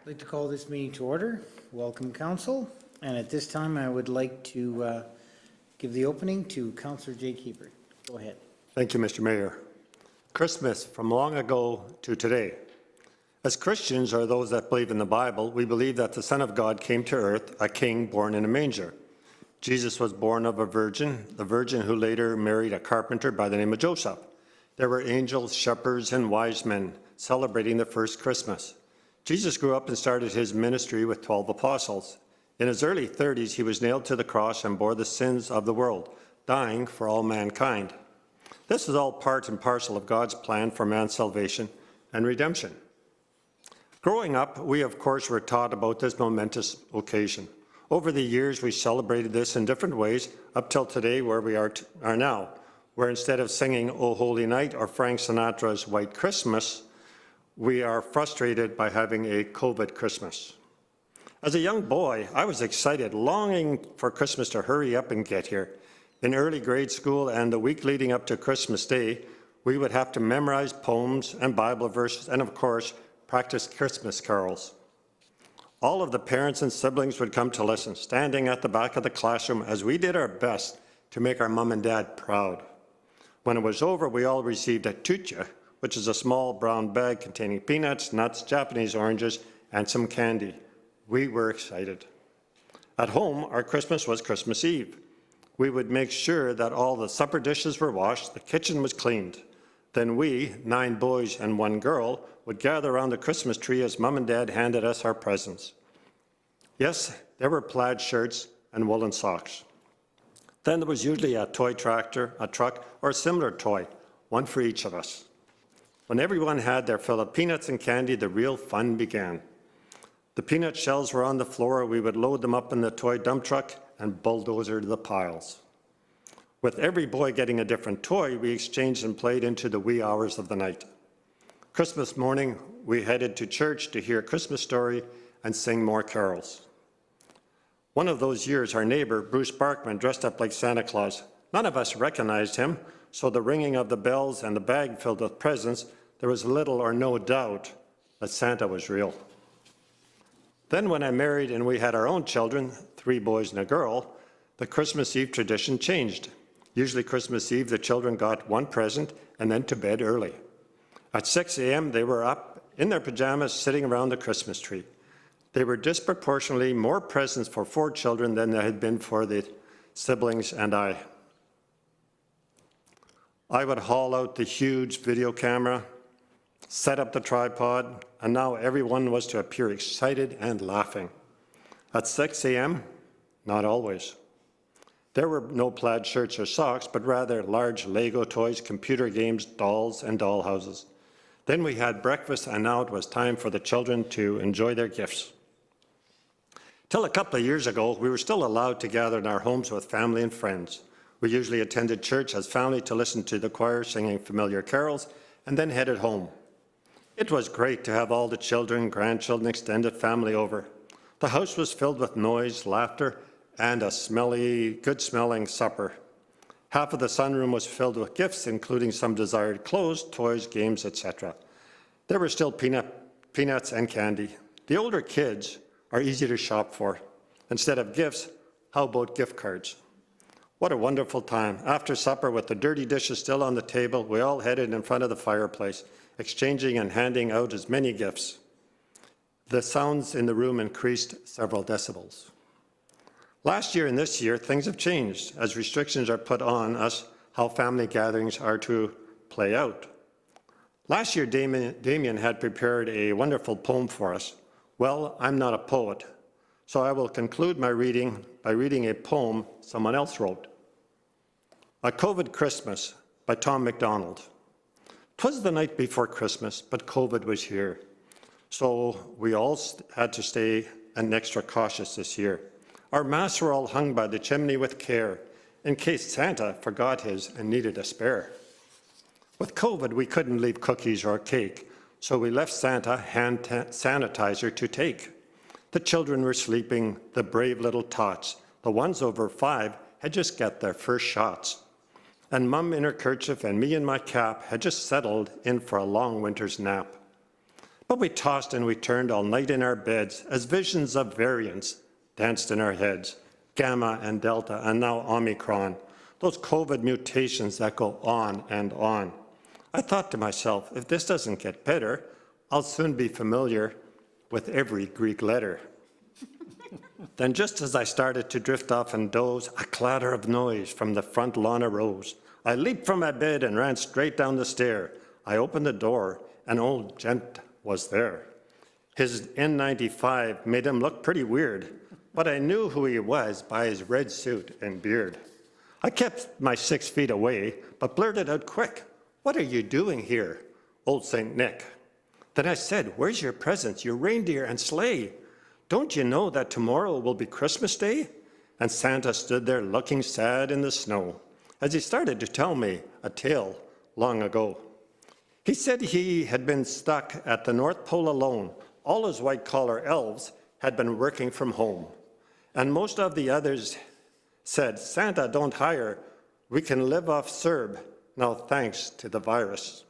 I'd like to call this meeting to order. Welcome, Council. And at this time, I would like to give the opening to Councillor Jake Hiebert. Go ahead. Thank you, Mr. Mayor. Christmas from long ago to today. As Christians, or those that believe in the Bible, we believe that the Son of God came to earth, a king born in a manger. Jesus was born of a virgin, the virgin who later married a carpenter by the name of Joseph. There were angels, shepherds, and wise men celebrating the first Christmas. Jesus grew up and started his ministry with 12 apostles. In his early 30s, he was nailed to the cross and bore the sins of the world, dying for all mankind. This is all part and parcel of God's plan for man's salvation and redemption. Growing up, we of course were taught about this momentous occasion. Over the years, we celebrated this in different ways up till today where we are now, where instead of singing O Holy Night or Frank Sinatra's White Christmas, we are frustrated by having a Covet Christmas. As a young boy, I was excited, longing for Christmas to hurry up and get here. In early grade school and the week leading up to Christmas Day, we would have to memorize poems and Bible verses and, of course, practice Christmas carols. All of the parents and siblings would come to listen, standing at the back of the classroom as we did our best to make our mom and dad proud. When it was over, we all received a tucha, which is a small brown bag containing peanuts, nuts, Japanese oranges, and some candy. We were excited. At home, our Christmas was Christmas Eve. We would make sure that all the supper dishes were washed, the kitchen was cleaned. Then we, 9 boys and 1 girl, would gather around the Christmas tree as Mom and Dad handed us our presents. Yes, there were plaid shirts and woolen socks. Then there was usually a toy tractor, a truck, or a similar toy, one for each of us. When everyone had their fill of peanuts and candy, the real fun began. The peanut shells were on the floor. We would load them up in the toy dump truck and bulldozer the piles. With every boy getting a different toy, we exchanged and played into the wee hours of the night. Christmas morning, we headed to church to hear a Christmas story and sing more carols. One of those years, our neighbor, Bruce Barkman, dressed up like Santa Claus. None of us recognized him, so the ringing of the bells and the bag filled with presents, there was little or no doubt that Santa was real. Then when I married and we had our own children, 3 boys and a girl, the Christmas Eve tradition changed. Usually Christmas Eve, the children got 1 present and then to bed early. At 6 a.m., they were up in their pajamas sitting around the Christmas tree. They were disproportionately more presents for 4 children than there had been for the siblings and I. I would haul out the huge video camera, set up the tripod, and now everyone was to appear excited and laughing. At 6 a.m., not always. There were no plaid shirts or socks, but rather large Lego toys, computer games, dolls, and dollhouses. Then we had breakfast, and now it was time for the children to enjoy their gifts. Till a couple of years ago, we were still allowed to gather in our homes with family and friends. We usually attended church as family to listen to the choir singing familiar carols, and then headed home. It was great to have all the children, grandchildren, extended family over. The house was filled with noise, laughter, and a good-smelling supper. Half of the sunroom was filled with gifts, including some desired clothes, toys, games, etc. There were still peanuts and candy. The older kids are easy to shop for. Instead of gifts, how about gift cards? What a wonderful time. After supper, with the dirty dishes still on the table, we all headed in front of the fireplace, exchanging and handing out as many gifts. The sounds in the room increased several decibels. Last year and this year, things have changed as restrictions are put on us how family gatherings are to play out. Last year, Damien had prepared a wonderful poem for us. Well, I'm not a poet, so I will conclude my reading by reading a poem someone else wrote. A Covet Christmas by Tom Mcdonald. 'Twas the night before Christmas, but COVID was here. So we all had to stay an extra cautious this year. Our masks were all hung by the chimney with care, in case Santa forgot his and needed a spare. With COVID, we couldn't leave cookies or cake, so we left Santa hand sanitizer to take. The children were sleeping, the brave little tots. The ones over 5 had just got their first shots. And Mum in her kerchief and me in my cap had just settled in for a long winter's nap. But we tossed and we turned all night in our beds as visions of variance danced in our heads. Gamma and Delta and now Omicron, those COVID mutations that go on and on. I thought to myself, if this doesn't get better, I'll soon be familiar with every Greek letter. Then just as I started to drift off and doze, a clatter of noise from the front lawn arose. I leaped from my bed and ran straight down the stair. I opened the door, and old gent was there. His N95 made him look pretty weird, but I knew who he was by his red suit and beard. I kept my 6 feet away, but blurted out quick, "What are you doing here, old St. Nick?" Then I said, "Where's your presents, your reindeer and sleigh? Don't you know that tomorrow will be Christmas Day?" And Santa stood there looking sad in the snow as he started to tell me a tale long ago. He said he had been stuck at the North Pole alone. All his white-collar elves had been working from home. And most of the others said, "Santa, don't hire. We can live off CERB now thanks to the virus."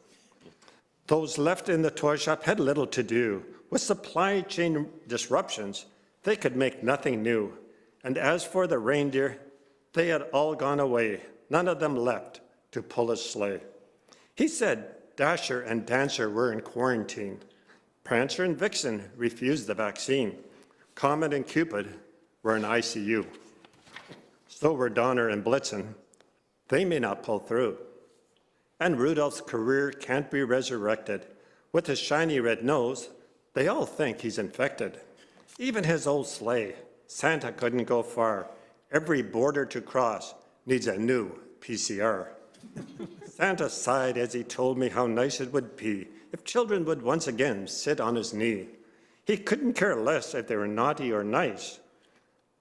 Those left in the toy shop had little to do. With supply chain disruptions, they could make nothing new. And as for the reindeer, they had all gone away. None of them left to pull his sleigh. He said Dasher and Dancer were in quarantine. Prancer and Vixen refused the vaccine. Comet and Cupid were in ICU. So were Donner and Blitzen. They may not pull through. And Rudolph's career can't be resurrected. With his shiny red nose, they all think he's infected. Even his old sleigh, Santa couldn't go far. Every border to cross needs a new PCR. Santa sighed as he told me how nice it would be if children would once again sit on his knee. He couldn't care less if they were naughty or nice,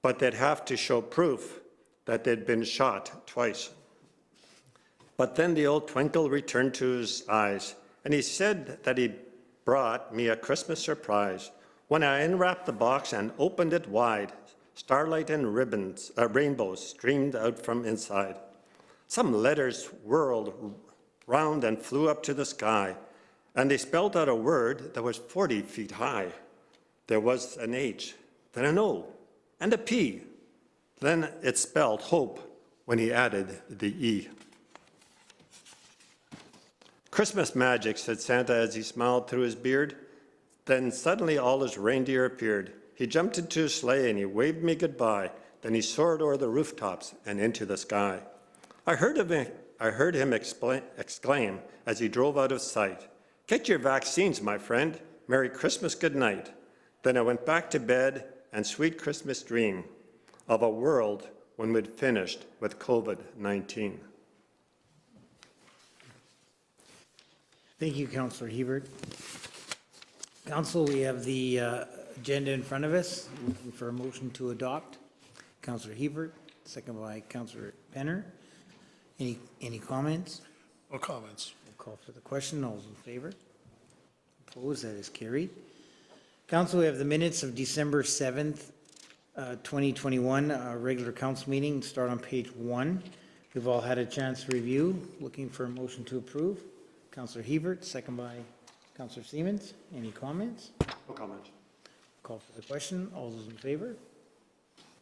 but they'd have to show proof that they'd been shot twice. But then the old twinkle returned to his eyes, and he said that he brought me a Christmas surprise. When I unwrapped the box and opened it wide, starlight and rainbows streamed out from inside. Some letters whirled round and flew up to the sky, and they spelled out a word that was 40 feet high. There was an H, then an O, and a P. Then it spelled hope when he added the E. "Christmas magic," said Santa as he smiled through his beard. Then suddenly all his reindeer appeared. He jumped into his sleigh and he waved me goodbye. Then he soared o'er the rooftops and into the sky. I heard him exclaim as he drove out of sight, "Get your vaccines, my friend. Merry Christmas, good night." Then I went back to bed and sweet Christmas dream of a world when we'd finished with COVID-19. Thank you, Councillor Hiebert. Council, we have the agenda in front of us. Looking for a motion to adopt. Councillor Hiebert, second by Councillor Penner. Any comments? No comments. We'll call for the question. All those in favor? Opposed? That is carried. Council, we have the minutes of December 7th, 2021, regular council meeting. Start on page 1. We've all had a chance to review. Looking for a motion to approve. Councillor Hiebert, second by Councillor Siemens. Any comments? No comments. Call for the question. All those in favor?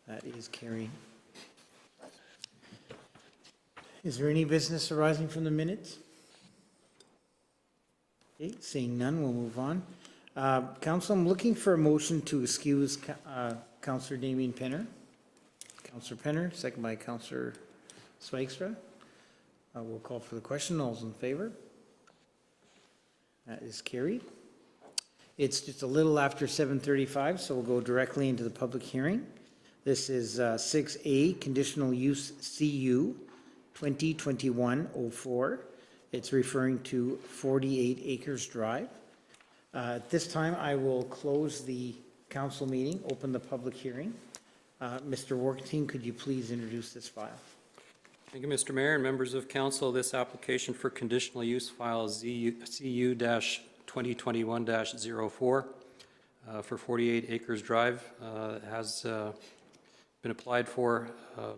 That is carried. Is there any business arising from the minutes? Okay, seeing none, we'll move on. Council, I'm looking for a motion to excuse Councillor Damien Penner. Councillor Penner, second by Councillor Swikstra. We'll call for the question. All those in favor? That is carried. It's just a little after 7:35, so we'll go directly into the public hearing. This is 6A, Conditional Use CU-2021-04. It's referring to 48 Acres Drive. At this time, I will close the council meeting, open the public hearing. Mr. Workteam, could you please introduce this file? Thank you, Mr. Mayor and members of council. This application for conditional use file CU-2021-04 for 48 Acres Drive has been applied for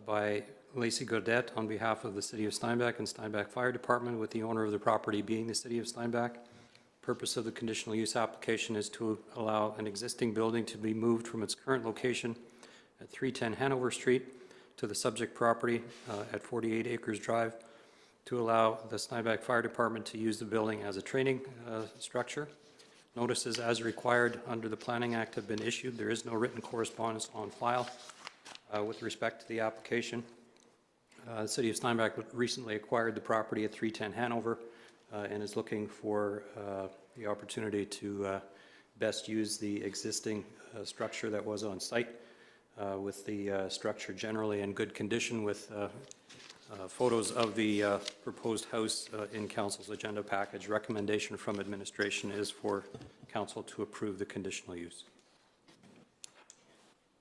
by Lacey Godet on behalf of the City of Steinbach and Steinbach Fire Department, with the owner of the property being the City of Steinbach. Purpose of the conditional use application is to allow an existing building to be moved from its current location at 310 Hanover Street to the subject property at 48 Acres Drive, to allow the Steinbach Fire Department to use the building as a training structure. Notices as required under the Planning Act have been issued. There is no written correspondence on file with respect to the application. The City of Steinbach recently acquired the property at 310 Hanover and is looking for the opportunity to best use the existing structure that was on site, with the structure generally in good condition, with photos of the proposed house in Council's agenda package. Recommendation from administration is for Council to approve the conditional use.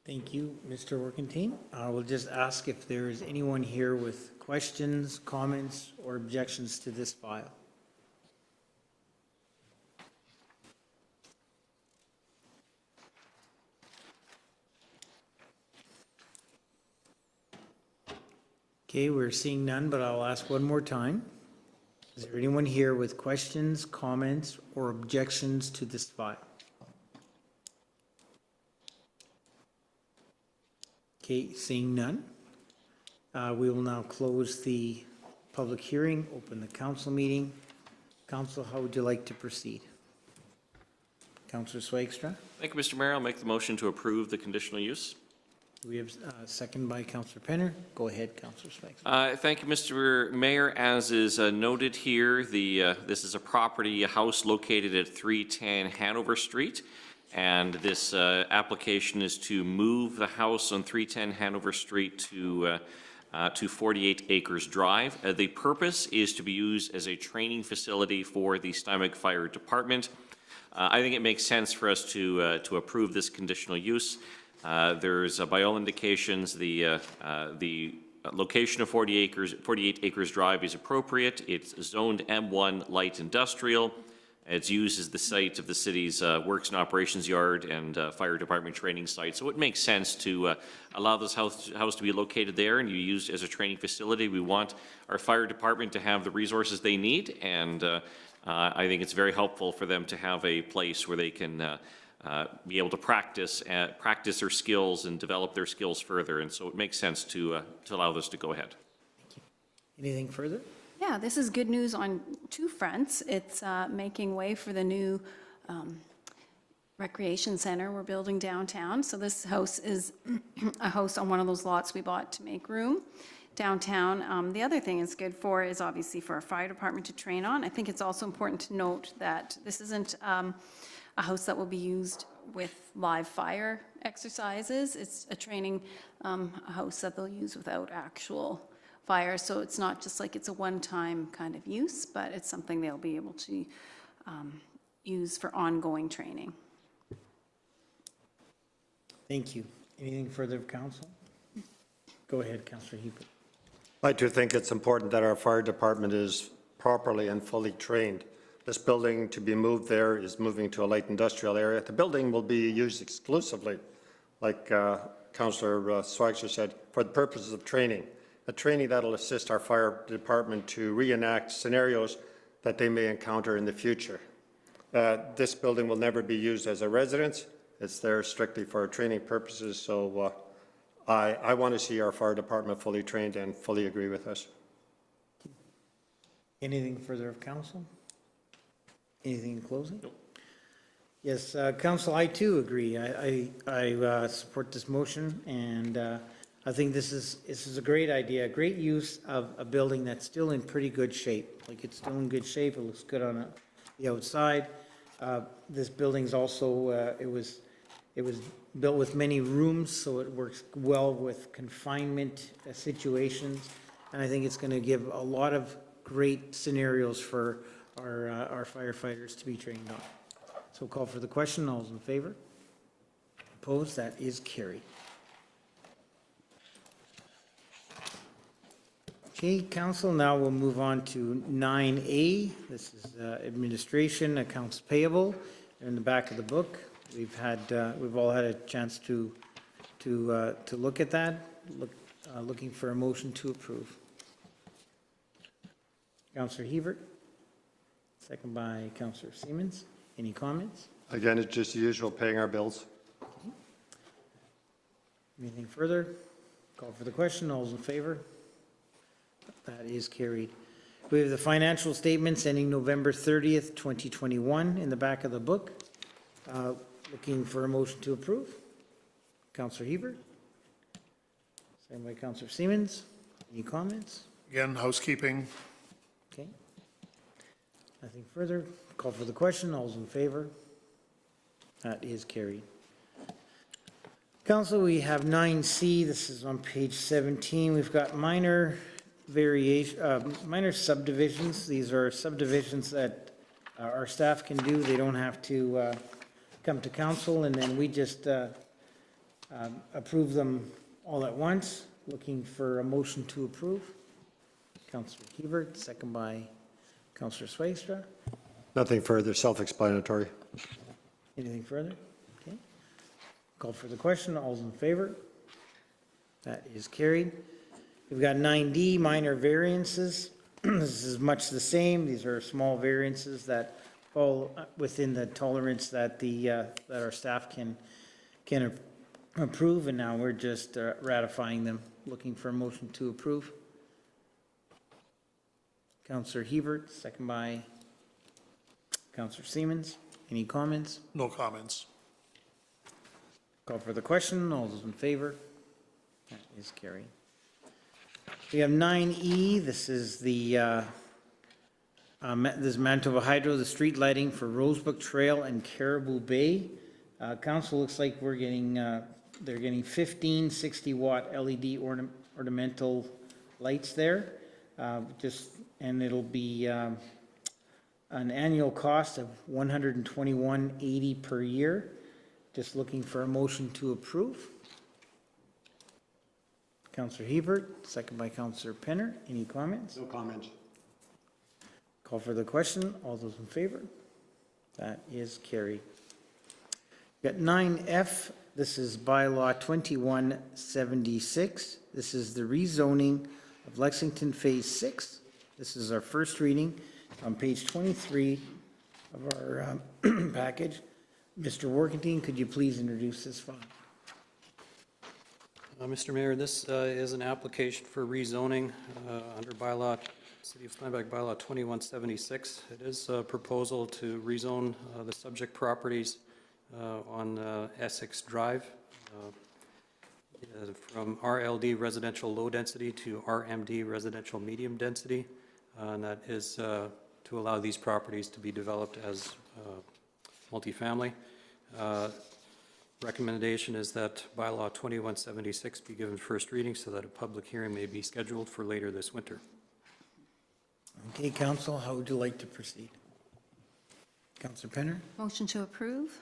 Thank you, Mr. Workentine. I will just ask if there is anyone here with questions, comments, or objections to this file. Okay, we're seeing none, but I'll ask one more time. Is there anyone here with questions, comments, or objections to this file? Okay, seeing none, we will now close the public hearing, open the council meeting. Council, how would you like to proceed? Councillor Swagstra? Thank you, Mr. Mayor. I'll make the motion to approve the conditional use. We have a second by Councillor Penner. Go ahead, Councillor Swagstra. Thank you, Mr. Mayor. As is noted here, this is a property, a house located at 310 Hanover Street. And this application is to move the house on 310 Hanover Street to 48 Acres Drive. The purpose is to be used as a training facility for the Steinbach Fire Department. I think it makes sense for us to approve this conditional use. There's, by all indications, the location of 48 Acres Drive is appropriate. It's zoned M1 light industrial. It's used as the site of the city's works and operations yard and fire department training site. So it makes sense to allow this house to be located there and you use as a training facility. We want our fire department to have the resources they need, and I think it's very helpful for them to have a place where they can be able to practice their skills and develop their skills further. And so it makes sense to allow this to go ahead. Thank you. Anything further? Yeah, this is good news on two fronts. It's making way for the new recreation center we're building downtown. So this house is a house on one of those lots we bought to make room downtown. The other thing it's good for is obviously for our fire department to train on. I think it's also important to note that this isn't a house that will be used with live fire exercises. It's a training house that they'll use without actual fire, so it's not just like it's a one-time kind of use, but it's something they'll be able to use for ongoing training. Thank you. Anything further of council? Go ahead, Councillor Hiebert. I do think it's important that our fire department is properly and fully trained. This building to be moved there is moving to a light industrial area. The building will be used exclusively, like Councillor Swagstra said, for the purposes of training. A training that will assist our fire department to reenact scenarios that they may encounter in the future. This building will never be used as a residence. It's there strictly for training purposes, so I want to see our fire department fully trained and fully agree with us. Anything further of council? Anything in closing? Nope. Yes, council, I too agree. I support this motion, and I think this is a great idea, a great use of a building that's still in pretty good shape. Like, it's still in good shape. It looks good on the outside. This building's also it was built with many rooms, so it works well with confinement situations. And I think it's going to give a lot of great scenarios for our firefighters to be trained on. So call for the question. All those in favor? Opposed? That is carried. Okay, council, now we'll move on to 9A. This is administration, accounts payable. They're in the back of the book. We've all had a chance to look at that. Looking for a motion to approve. Councillor Hiebert. second by Councillor Siemens. Any comments? Again, it's just the usual, paying our bills. Anything further? Call for the question. All those in favor? That is carried. We have the financial statements ending November 30th, 2021 in the back of the book. Looking for a motion to approve. Councillor Hiebert. Second by Councillor Siemens. Any comments? Again, housekeeping. Okay. Nothing further. Call for the question. All those in favor? That is carried. Council, we have 9C. This is on page 17. We've got minor subdivisions. These are subdivisions that our staff can do. They don't have to come to council, and then we just approve them all at once. Looking for a motion to approve. Councillor Hiebert, second by Councillor Swaystra. Nothing further, self-explanatory. Anything further? Okay. Call for the question. All's in favor? That is carried. We've got 9D, minor variances. This is much the same. These are small variances that fall within the tolerance that that our staff can approve, and now we're just ratifying them. Looking for a motion to approve. Councillor Hiebert, second by Councillor Siemens. Any comments? No comments. Call for the question. All those in favor? That is carried. We have 9E. This is this is Manitoba Hydro, the street lighting for Rosebrook Trail and Caribou Bay. Council, looks like we're getting, they're getting 15 60-watt LED ornamental lights there. And it'll be an annual cost of $121.80 per year. Just looking for a motion to approve. Councillor Hiebert, second by Councillor Penner. Any comments? No comments. Call for the question. All those in favor? That is carried. Got 9F. This is bylaw 2176. This is the rezoning of Lexington Phase 6. This is our first reading on page 23 of our package. Mr. Workington, could you please introduce this file? Mr. Mayor, this is an application for rezoning under bylaw, City of Steinbach bylaw 2176. It is a proposal to rezone the subject properties on Essex Drive from RLD residential low density to RMD residential medium density. And that is to allow these properties to be developed as multifamily. Recommendation is that bylaw 2176 be given first reading so that a public hearing may be scheduled for later this winter. Okay, Council, how would you like to proceed? Councillor Penner, Motion to approve?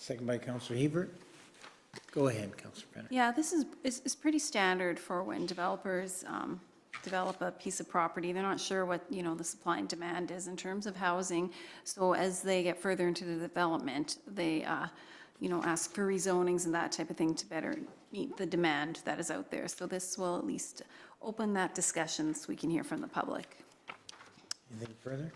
second by Councillor Hiebert. Go ahead, Councillor Penner. Yeah, this is pretty standard for when developers develop a piece of property. They're not sure what, the supply and demand is in terms of housing. So as they get further into the development, they, ask for rezonings and that type of thing to better meet the demand that is out there. So this will at least open that discussion so we can hear from the public. Anything further?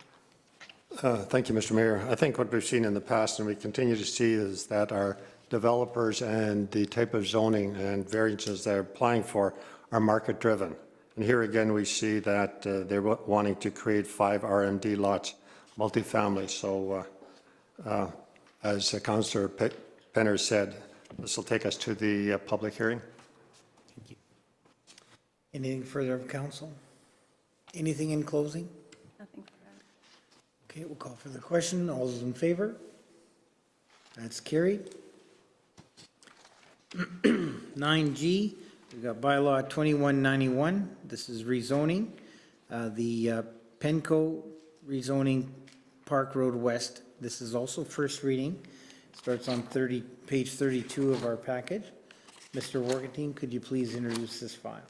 Thank you, Mr. Mayor. I think what we've seen in the past and we continue to see is that our developers and the type of zoning and variances they're applying for are market-driven. And here again, we see that they're wanting to create 5 RMD lots, multifamily. So as Councillor Penner said, this will take us to the public hearing. Thank you. Anything further of council? Anything in closing? Nothing for that. Okay, we'll call for the question. All those in favor? That's carried. 9G, we've got bylaw 2191. This is rezoning. The Penn-Co rezoning Park Road West. This is also first reading. Starts on page 32 of our package. Mr. Workington, could you please introduce this file?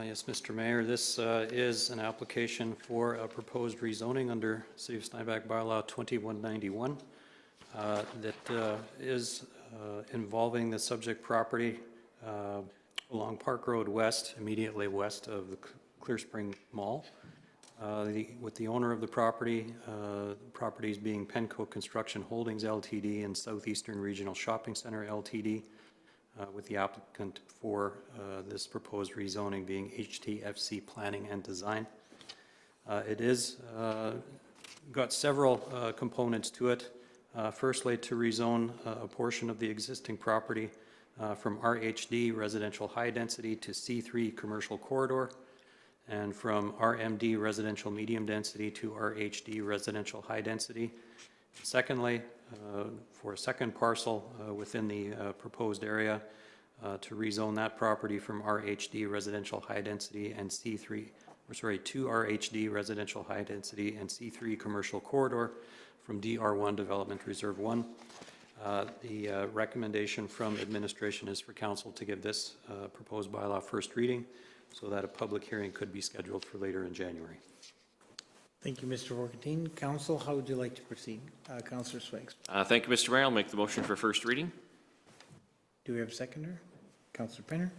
Yes, Mr. Mayor, this is an application for a proposed rezoning under City of Steinbach bylaw 2191 that is involving the subject property along Park Road West, immediately west of the Clear Spring Mall. With the owner of the property, properties being Penn-Co Construction Holdings LTD and Southeastern Regional Shopping Center LTD, with the applicant for this proposed rezoning being HTFC Planning and Design. It is got several components to it. Firstly, to rezone a portion of the existing property from RHD residential high density to C3 commercial corridor, and from RMD residential medium density to RHD residential high density. Secondly, for a second parcel within the proposed area, to rezone that property from RHD residential high density and to RHD residential high density and C3 commercial corridor from DR1 Development Reserve 1. The recommendation from administration is for council to give this proposed bylaw first reading so that a public hearing could be scheduled for later in January. Thank you, Mr. Workentine. Council, how would you like to proceed? Councillor Swags. Thank you, Mr. Mayor. I'll make the motion for first reading. Do we have a seconder? Councillor Penner?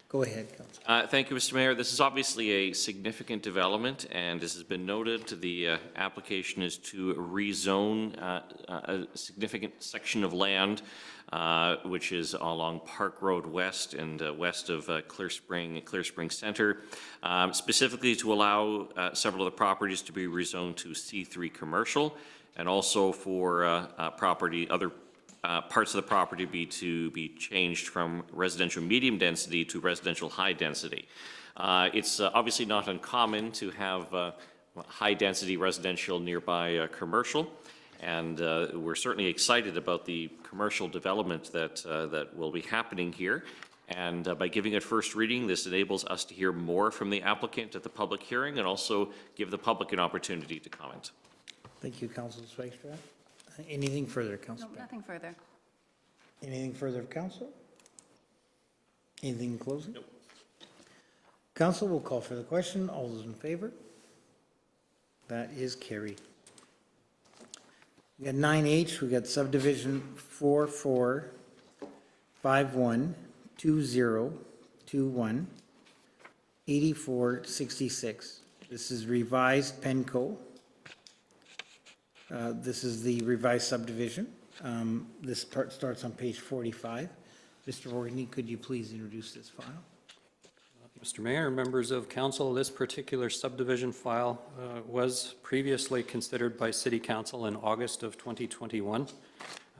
Go ahead, Councillor. Thank you, Mr. Mayor. This is obviously a significant development, and as has been noted, the application is to rezone a significant section of land, which is along Park Road West and west of Clear Spring Center, specifically to allow several of the properties to be rezoned to C3 commercial, and also for other parts of the property to be changed from residential medium density to residential high density. It's obviously not uncommon to have high density residential nearby commercial, and we're certainly excited about the commercial development that will be happening here. And by giving it first reading, this enables us to hear more from the applicant at the public hearing and also give the public an opportunity to comment. Thank you, Councillor Swags, for that. Anything further, Councillor No, Penner? nothing further. Anything further of council? Anything in closing? Nope. Council will call for the question. All those in favor? That is carried. We got 9H, we got subdivision 44512021 8466. This is revised Penn-Co. This is the revised subdivision. This part starts on page 45. Mr. Workentine, could you please introduce this file? Mr. Mayor, members of council, this particular subdivision file was previously considered by City Council in August of 2021.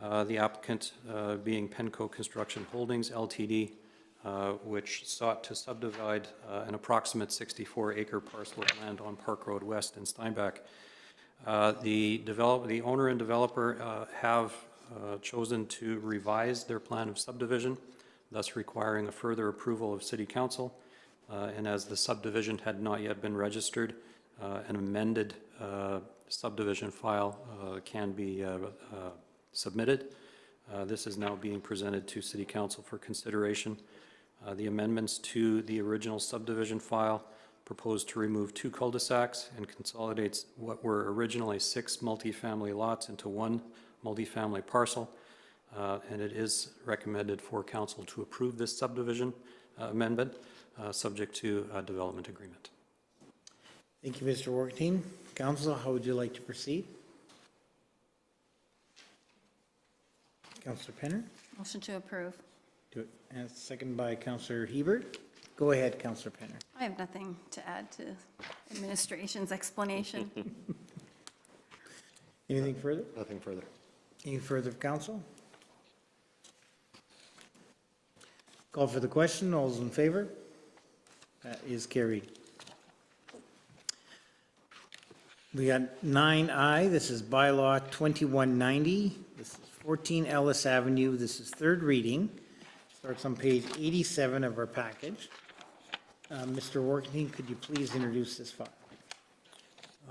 The applicant being Penn-Co Construction Holdings Ltd., which sought to subdivide an approximate 64-acre parcel of land on Park Road West in Steinbach. The owner and developer have chosen to revise their plan of subdivision, thus requiring a further approval of City Council. And as the subdivision had not yet been registered, an amended subdivision file can be submitted. This is now being presented to City Council for consideration. The amendments to the original subdivision file proposed to remove 2 cul-de-sacs and consolidates what were originally 6 multifamily lots into 1 multifamily parcel. And it is recommended for council to approve this subdivision amendment, subject to a development agreement. Thank you, Mr. Workentine. Council, how would you like to proceed? Councillor Penner? Motion to approve. Do it. And second by Councillor Hiebert. Go ahead, Councillor Penner. I have nothing to add to administration's explanation. Anything further? Nothing further. Any further of council? Call for the question. All those in favor? That is carried. We got 9I. This is bylaw 2190. This is 14 Ellice Avenue. This is third reading. Starts on page 87 of our package. Mr. Workentine, could you please introduce this file?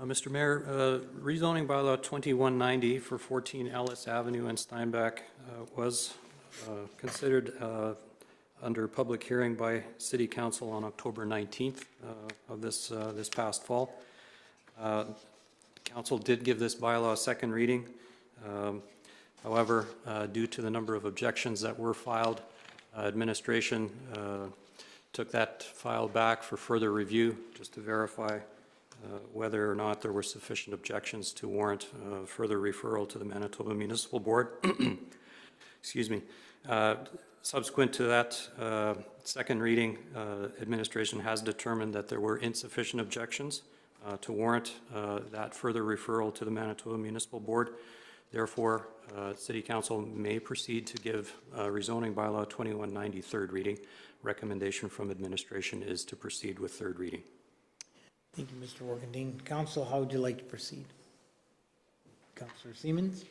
Mr. Mayor, rezoning bylaw 2190 for 14 Ellice Avenue in Steinbach was considered under public hearing by City Council on October 19th of this past fall. Council did give this bylaw a second reading. However, due to the number of objections that were filed, administration took that file back for further review just to verify whether or not there were sufficient objections to warrant further referral to the Manitoba Municipal Board. Excuse me. Subsequent to that second reading, administration has determined that there were insufficient objections to warrant that further referral to the Manitoba Municipal Board. Therefore, City Council may proceed to give rezoning bylaw 2190 third reading. Recommendation from administration is to proceed with third reading. Thank you, Mr. Workentine. Council, how would you like to proceed? Councillor Siemens?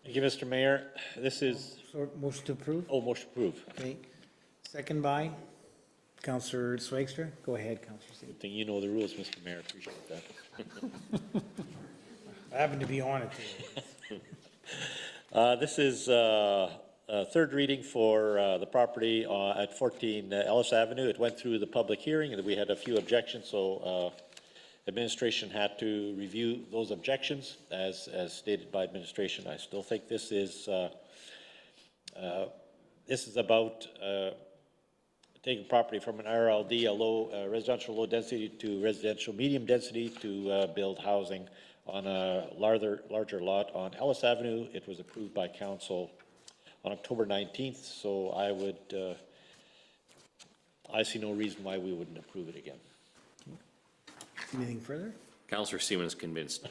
Thank you, Mr. Mayor. This is, Motion to approve? motion approved. Okay. Second by Councillor Swagstra. Go ahead, Councillor Siemens. Good thing you know the rules, Mr. Mayor. Appreciate that. I happen to be on it today. This is third reading for the property at 14 Ellice Avenue. It went through the public hearing and we had a few objections, so administration had to review those objections as stated by administration. I still think this is about taking property from an RLD, a low residential low density, to residential medium density to build housing on a larger lot on Ellice Avenue. It was approved by council on October 19th, so I see no reason why we wouldn't approve it again. Anything further? Councillor Siemens convinced.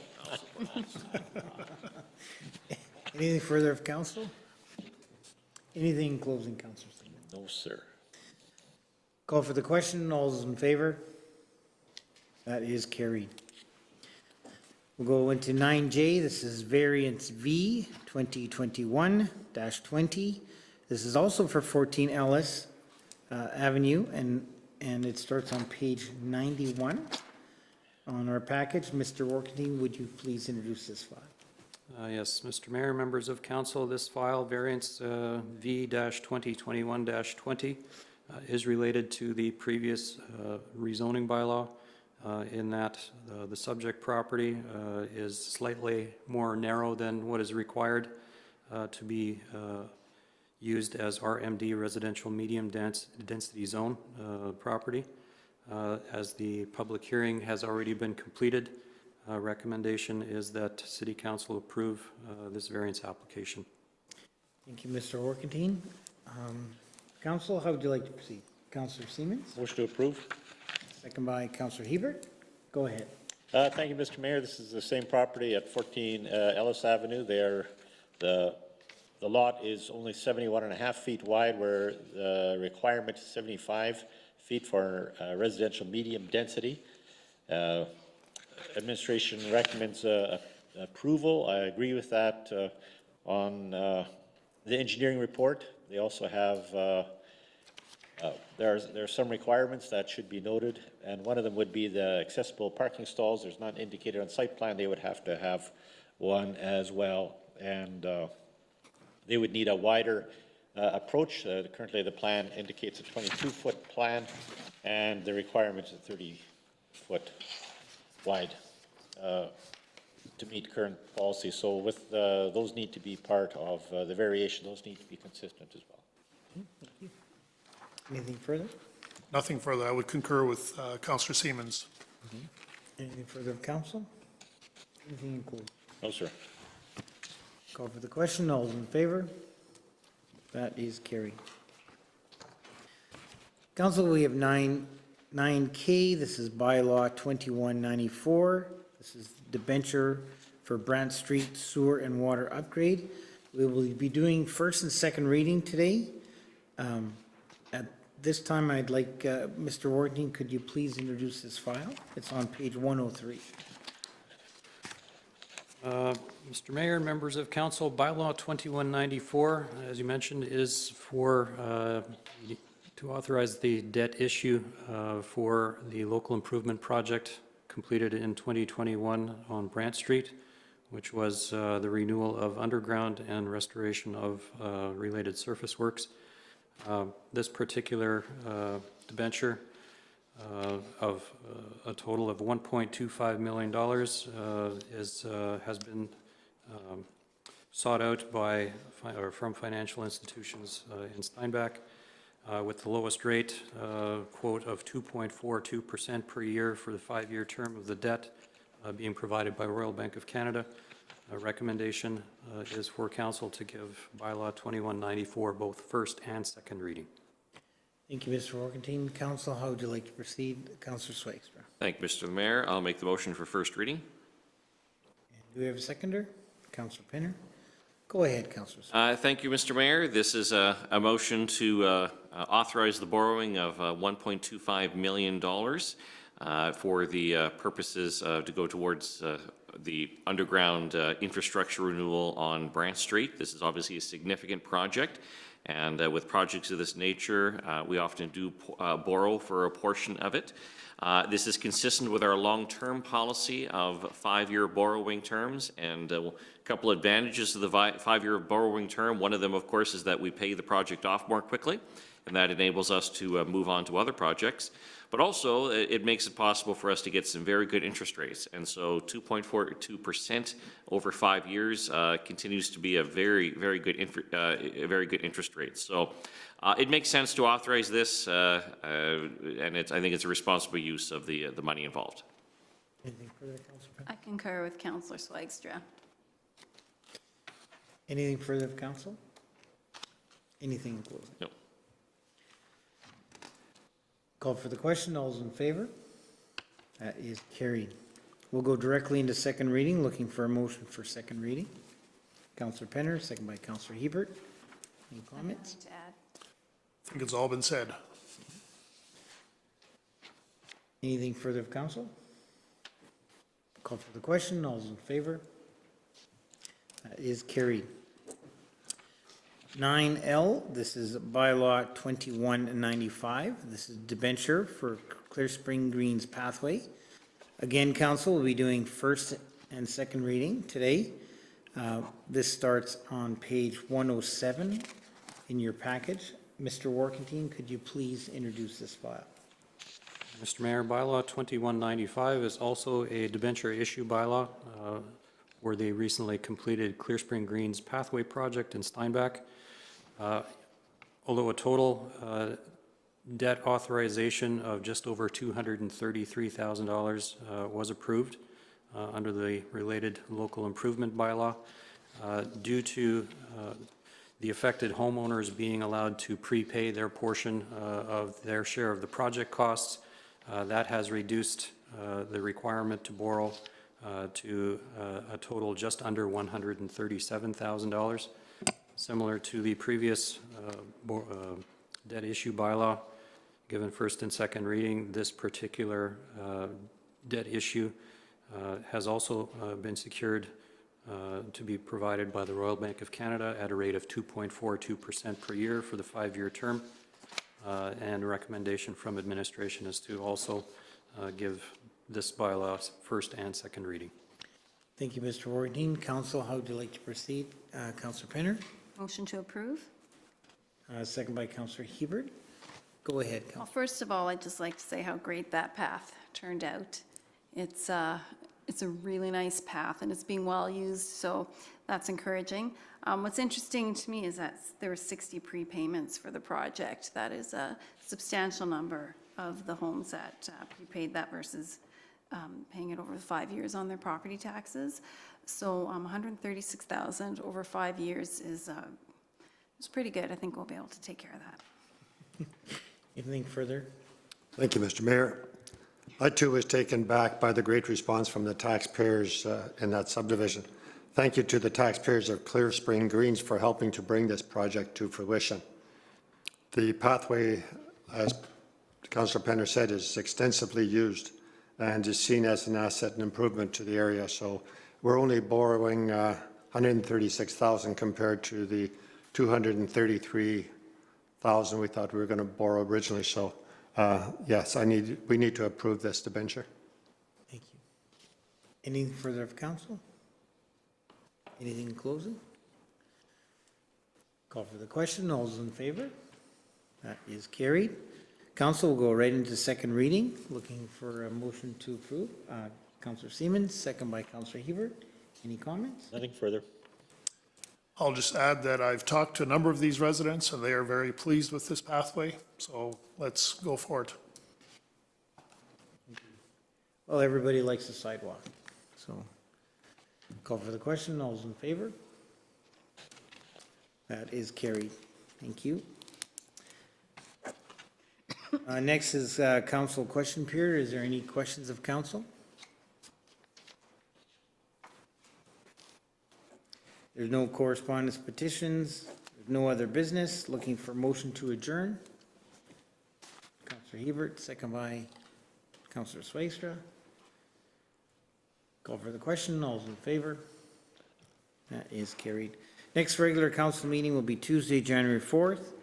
Anything further of council? Anything in closing, Councillor Siemens? No, sir. Call for the question. All those in favor? That is carried. We'll go into 9J. This is Variance V 2021-20. This is also for 14 Ellice Avenue, and it starts on page 91 on our package. Mr. Workentine, would you please introduce this file? Yes, Mr. Mayor, members of council, this file, Variance V-2021-20, is related to the previous rezoning bylaw. In that the subject property is slightly more narrow than what is required to be used as RMD, residential medium density zone property. As the public hearing has already been completed, recommendation is that City Council approve this variance application. Thank you, Mr. Workentine. Council, how would you like to proceed? Councillor Siemens? Motion to approve. Second by Councillor Hiebert. Go ahead. Thank you, Mr. Mayor. This is the same property at 14 Ellice Avenue. The lot is only 71.5 feet wide, where the requirement is 75 feet for residential medium density. Administration recommends approval. I agree with that. On the engineering report, they also have there are some requirements that should be noted, and one of them would be the accessible parking stalls. There's not indicated on site plan. They would have to have one as well, and they would need a wider approach. Currently, the plan indicates a 22-foot plan, and the requirement is a 30-foot wide to meet current policy. So with those need to be part of the variation. Those need to be consistent as well. Thank you. Anything further? Nothing further. I would concur with Councillor Siemens. Anything further of council? Anything included? No, sir. Call for the question. All those in favor? That is carried. Council, we have 9K. This is bylaw 2194. This is Debenture for Brandt Street sewer and water upgrade. We will be doing first and second reading today. At this time, I'd like, Mr. Workentine, could you please introduce this file? It's on page 103. Mr. Mayor, members of council, bylaw 2194, as you mentioned, is for to authorize the debt issue for the local improvement project completed in 2021 on Brandt Street, which was the renewal of underground and restoration of related surface works. This particular debenture of a total of $1.25 million has been sought out by or from financial institutions in Steinbach. with the lowest rate, quote, of 2.42% per year for the 5-year term of the debt being provided by Royal Bank of Canada. A recommendation is for council to give bylaw 2194 both first and second reading. Thank you, Mr. Warkentine. Council, how would you like to proceed? Councillor Swagstra. Thank you, Mr. Mayor. I'll make the motion for first reading. Do we have a seconder? Councillor Penner. Go ahead, Councillor Swagstra. Thank you, Mr. Mayor. This is a motion to authorize the borrowing of $1.25 million for the purposes to go towards the underground infrastructure renewal on Brandt Street. This is obviously a significant project, and with projects of this nature, we often do borrow for a portion of it. This is consistent with our long-term policy of 5-year borrowing terms, and a couple advantages of the 5-year borrowing term. One of them, of course, is that we pay the project off more quickly, and that enables us to move on to other projects. But also, it makes it possible for us to get some very good interest rates. And so 2.42% over 5 years continues to be a very good interest rate. So it makes sense to authorize this, and I think it's a responsible use of the money involved. Anything further, Councillor Penner? I concur with Councillor Swagstra. Anything further of council? Anything in closing? No. Call for the question. All those in favor? That is carried. We'll go directly into second reading. Looking for a motion for second reading. Councillor Penner, second by Councillor Hiebert. Any comments? To add. I think it's all been said. Anything further of council? Call for the question. All those in favor? That is carried. 9L, this is bylaw 2195. This is debenture for Clear Spring Greens Pathway. Again, council will be doing first and second reading today. This starts on page 107 in your package. Mr. Warkentine, could you please introduce this file? Mr. Mayor, bylaw 2195 is also a debenture issue bylaw where they recently completed Clear Spring Greens Pathway project in Steinbach. Although a total debt authorization of just over $233,000 was approved under the related local improvement bylaw, due to the affected homeowners being allowed to prepay their portion of their share of the project costs, that has reduced the requirement to borrow to a total just under $137,000. Similar to the previous debt issue bylaw, given first and second reading, this particular debt issue has also been secured to be provided by the Royal Bank of Canada at a rate of 2.42% per year for the 5-year term. And a recommendation from administration is to also give this bylaw first and second reading. Thank you, Mr. Warkentine. Council, how would you like to proceed? Councillor Penner, Motion to approve? second by Councillor Hiebert. Go ahead, Well, Councillor. first of all, I'd just like to say how great that path turned out. It's a really nice path, and it's being well used, so that's encouraging. What's interesting to me is that there were 60 prepayments for the project. That is a substantial number of the homes that prepaid that versus paying it over 5 years on their property taxes. So $136,000 over 5 years is pretty good. I think we'll be able to take care of that. Anything further? Thank you, Mr. Mayor. I too was taken back by the great response from the taxpayers in that subdivision. Thank you to the taxpayers of Clear Spring Greens for helping to bring this project to fruition. The pathway, as Councillor Penner said, is extensively used and is seen as an asset and improvement to the area. So we're only borrowing $136,000 compared to the $233,000 we thought we were going to borrow originally. So yes, we need to approve this debenture. Thank you. Anything further of council? Anything in closing? Call for the question. All those in favor? That is carried. Council will go right into second reading. Looking for a motion to approve. Councillor Siemens, second by Councillor Hiebert. Any comments? Nothing further. I'll just add that I've talked to a number of these residents, and they are very pleased with this pathway, so let's go for it. Well, everybody likes the sidewalk, so call for the question. All those in favor? That is carried. Thank you. Next is council question period. Is there any questions of council? There's no correspondence petitions. There's no other business. Looking for motion to adjourn. Councillor Hiebert, second by Councillor Swaystra. Call for the question. All those in favor? That is carried. Next regular council meeting will be Tuesday, January 4th,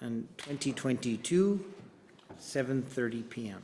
and 2022, 7:30 p.m.